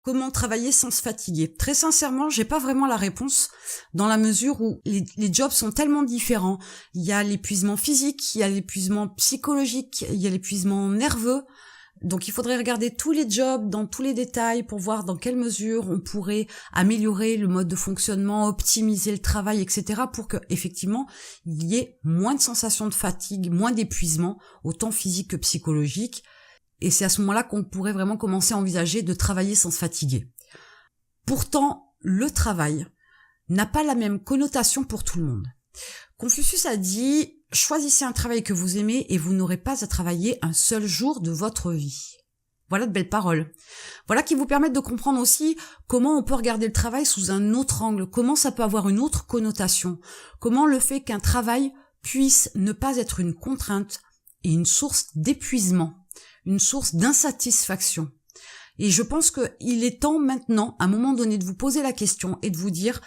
Comment travailler sans se fatiguer? Très sincèrement, j'ai pas vraiment la réponse dans la mesure où les jobs sont tellement différents. Il y a l'épuisement physique, il y a l'épuisement psychologique, il y a l'épuisement nerveux. Donc il faudrait regarder tous les jobs dans tous les détails pour voir dans quelle mesure on pourrait améliorer le mode de fonctionnement, optimiser le travail, etc. pour que effectivement il y ait moins de sensations de fatigue, moins d'épuisement, autant physique que psychologique. Et c'est à ce moment-là qu'on pourrait vraiment commencer à envisager de travailler sans se fatiguer. Pourtant, le travail n'a pas la même connotation pour tout le monde. Confucius a dit « Choisissez un travail que vous aimez et vous n'aurez pas à travailler un seul jour de votre vie ». Voilà de belles paroles. Voilà qui vous permettent de comprendre aussi comment on peut regarder le travail sous un autre angle, comment ça peut avoir une autre connotation, comment le fait qu'un travail puisse ne pas être une contrainte et une source d'épuisement, une source d'insatisfaction. Et je pense qu'il est temps maintenant, à un moment donné, de vous poser la question et de vous dire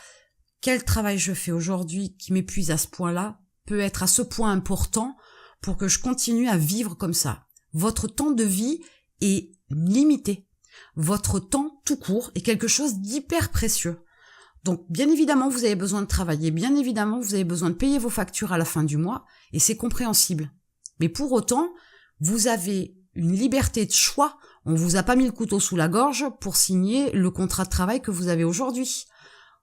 quel travail je fais aujourd'hui qui m'épuise à ce point-là peut être à ce point important pour que je continue à vivre comme ça. Votre temps de vie est limité. Votre temps tout court est quelque chose d'hyper précieux. Donc, bien évidemment, vous avez besoin de travailler. Bien évidemment, vous avez besoin de payer vos factures à la fin du mois et c'est compréhensible. Mais pour autant, vous avez une liberté de choix. On vous a pas mis le couteau sous la gorge pour signer le contrat de travail que vous avez aujourd'hui.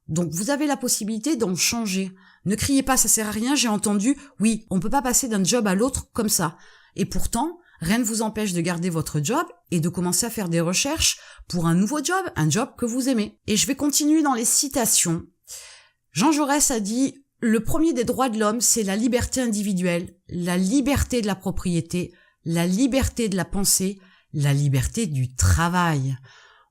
Donc vous avez la possibilité d'en changer. Ne criez pas, ça sert à rien, j'ai entendu, oui, on peut pas passer d'un job à l'autre comme ça. Et pourtant, rien ne vous empêche de garder votre job et de commencer à faire des recherches pour un nouveau job, un job que vous aimez. Et je vais continuer dans les citations. Jean Jaurès a dit « Le premier des droits de l'homme, c'est la liberté individuelle, la liberté de la propriété, la liberté de la pensée, la liberté du travail. »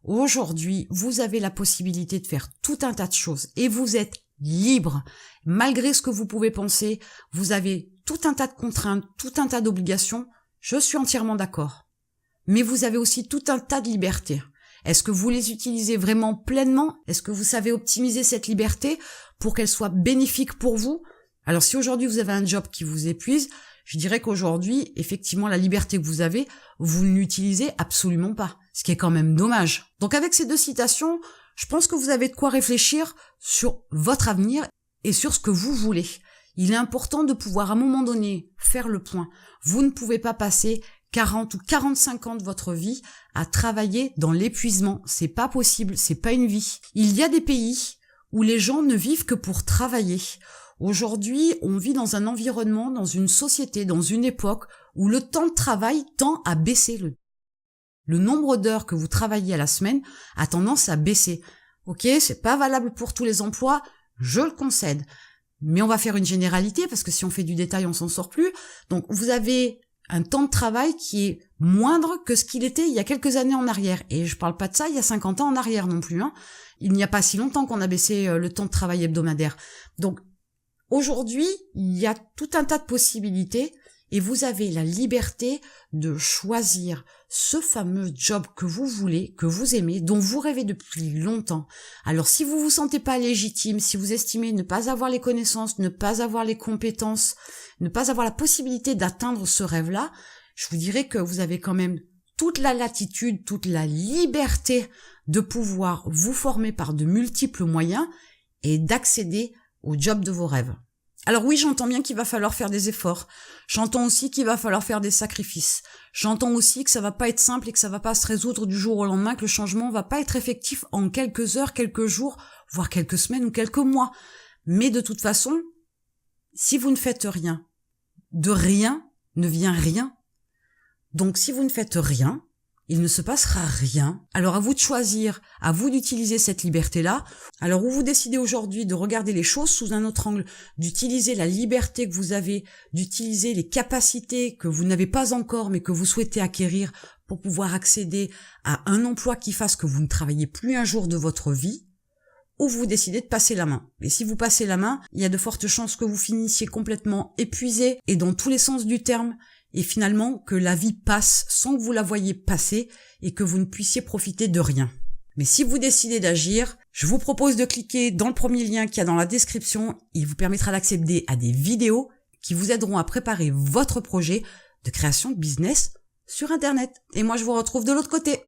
Aujourd'hui, vous avez la possibilité de faire tout un tas de choses et vous êtes libre. Malgré ce que vous pouvez penser, vous avez tout un tas de contraintes, tout un tas d'obligations. Je suis entièrement d'accord. Mais vous avez aussi tout un tas de libertés. Est-ce que vous les utilisez vraiment pleinement? Est-ce que vous savez optimiser cette liberté pour qu'elle soit bénéfique pour vous? Alors si aujourd'hui vous avez un job qui vous épuise, je dirais qu'aujourd'hui, effectivement, la liberté que vous avez, vous ne l'utilisez absolument pas. Ce qui est quand même dommage. Donc avec ces deux citations, je pense que vous avez de quoi réfléchir sur votre avenir et sur ce que vous voulez. Il est important de pouvoir à un moment donné faire le point. Vous ne pouvez pas passer 40 ou 45 ans de votre vie à travailler dans l'épuisement. C'est pas possible, c'est pas une vie. Il y a des pays où les gens ne vivent que pour travailler. Aujourd'hui, on vit dans un environnement, dans une société, dans une époque où le temps de travail tend à baisser. Le nombre d'heures que vous travaillez à la semaine a tendance à baisser. Ok, c'est pas valable pour tous les emplois, je le concède. Mais on va faire une généralité parce que si on fait du détail, on s'en sort plus. Donc vous avez un temps de travail qui est moindre que ce qu'il était il y a quelques années en arrière. Et je parle pas de ça il y a 50 ans en arrière non plus. Il n'y a pas si longtemps qu'on a baissé le temps de travail hebdomadaire. Donc aujourd'hui, il y a tout un tas de possibilités et vous avez la liberté de choisir ce fameux job que vous voulez, que vous aimez, dont vous rêvez depuis longtemps. Alors si vous vous sentez pas légitime, si vous estimez ne pas avoir les connaissances, ne pas avoir les compétences, ne pas avoir la possibilité d'atteindre ce rêve-là, je vous dirais que vous avez quand même toute la latitude, toute la liberté de pouvoir vous former par de multiples moyens et d'accéder au job de vos rêves. Alors oui, j'entends bien qu'il va falloir faire des efforts. J'entends aussi qu'il va falloir faire des sacrifices. J'entends aussi que ça va pas être simple et que ça va pas se résoudre du jour au lendemain, que le changement va pas être effectif en quelques heures, quelques jours, voire quelques semaines ou quelques mois. Mais de toute façon, si vous ne faites rien, de rien ne vient rien. Donc si vous ne faites rien, il ne se passera rien. Alors à vous de choisir, à vous d'utiliser cette liberté-là. Alors où vous décidez aujourd'hui de regarder les choses sous un autre angle, d'utiliser la liberté que vous avez, d'utiliser les capacités que vous n'avez pas encore mais que vous souhaitez acquérir pour pouvoir accéder à un emploi qui fasse que vous ne travaillez plus un jour de votre vie, ou vous décidez de passer la main. Et si vous passez la main, il y a de fortes chances que vous finissiez complètement épuisé et dans tous les sens du terme, et finalement que la vie passe sans que vous la voyiez passer et que vous ne puissiez profiter de rien. Mais si vous décidez d'agir, je vous propose de cliquer dans le premier lien qu'il y a dans la description. Il vous permettra d'accéder à des vidéos qui vous aideront à préparer votre projet de création de business sur Internet. Et moi, je vous retrouve de l'autre côté.